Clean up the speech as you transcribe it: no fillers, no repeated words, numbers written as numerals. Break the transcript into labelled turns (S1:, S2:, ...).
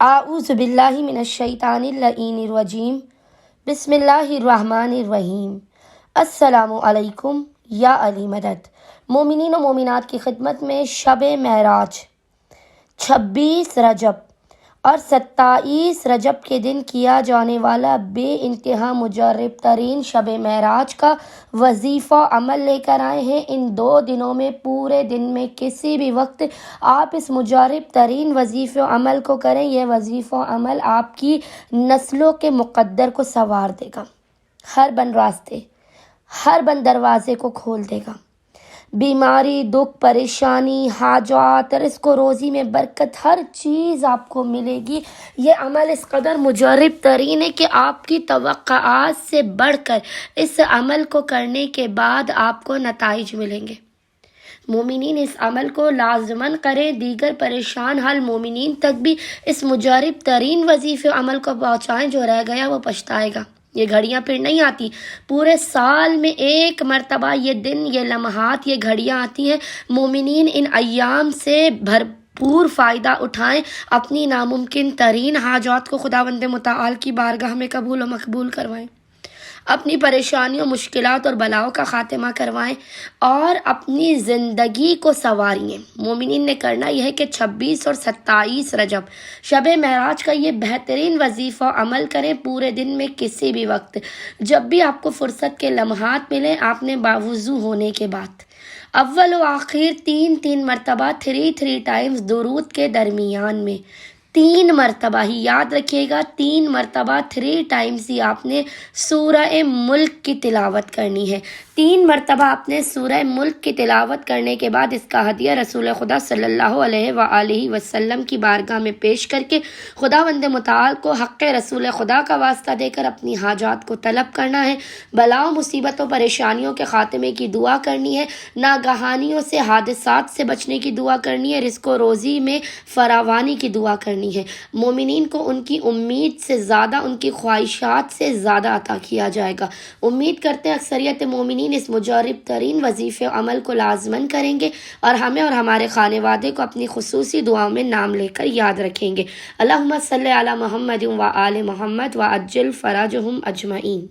S1: اعوذ باللہ من الشیطان اللعین الرجیم بسم اللہ الرحمن الرحیم۔ السلام علیکم یا علی مدد۔ مومنین و مومنات کی خدمت میں شب معراج 26 رجب اور 27 رجب کے دن کیا جانے والا بے انتہا مجرب ترین شب معراج کا وظیفہ عمل لے کر آئے ہیں۔ ان 2 دنوں میں پورے دن میں کسی بھی وقت آپ اس مجرب ترین وظیفہ عمل کو کریں۔ یہ وظیفہ عمل آپ کی نسلوں کے مقدر کو سنوار دے گا، ہر بند راستے، ہر بند دروازے کو کھول دے گا۔ بیماری، دکھ، پریشانی، حاجات، رزق و روزی میں برکت، ہر چیز آپ کو ملے گی۔ یہ عمل اس قدر مجرب ترین ہے کہ آپ کی توقعات سے بڑھ کر اس عمل کو کرنے کے بعد آپ کو نتائج ملیں گے۔ مومنین اس عمل کو لازماً کریں، دیگر پریشان حال مومنین تک بھی اس مجرب ترین وظیفہ عمل کو پہنچائیں۔ جو رہ گیا وہ پچھتائے گا۔ یہ گھڑیاں پھر نہیں آتی، پورے سال میں ایک مرتبہ یہ دن، یہ لمحات، یہ گھڑیاں آتی ہیں۔ مومنین ان ایام سے بھرپور فائدہ اٹھائیں، اپنی ناممکن ترین حاجات کو خداوند متعال کی بارگاہ میں قبول و مقبول کروائیں، اپنی پریشانیوں، مشکلات اور بلاؤں کا خاتمہ کروائیں اور اپنی زندگی کو سنواریں۔ مومنین نے کرنا یہ ہے کہ 26 اور 27 رجب شب معراج کا یہ بہترین وظیفہ عمل کریں۔ پورے دن میں کسی بھی وقت، جب بھی آپ کو فرصت کے لمحات ملیں، آپ نے باوضو ہونے کے بعد اول و آخر 3 مرتبہ 3 ٹائمز درود کے درمیان میں 3 مرتبہ ہی یاد رکھیے گا، 3 مرتبہ 3 ٹائمز ہی آپ نے سورہ ملک کی تلاوت کرنی ہے۔ 3 مرتبہ آپ نے سورہ ملک کی تلاوت کرنے کے بعد اس کا ہدیہ رسول خدا صلی اللہ علیہ وآلہ وسلم کی بارگاہ میں پیش کر کے خداوند متعال کو حق رسول خدا کا واسطہ دے کر اپنی حاجات کو طلب کرنا ہے، بلاؤں، مصیبتوں، پریشانیوں کے خاتمے کی دعا کرنی ہے، ناگہانیوں سے، حادثات سے بچنے کی دعا کرنی ہے، رزق و روزی میں فراوانی کی دعا کرنی ہے۔ مومنین کو ان کی امید سے زیادہ، ان کی خواہشات سے زیادہ عطا کیا جائے گا۔ امید کرتے ہیں اکثریت مومنین اس مجرب ترین وظیفہ عمل کو لازماً کریں گے اور ہمیں اور ہمارے خانوادے کو اپنی خصوصی دعاؤں میں نام لے کر یاد رکھیں گے۔ اللہم صلی علی محمد و آل محمد و عجل فرجہم اجمعین۔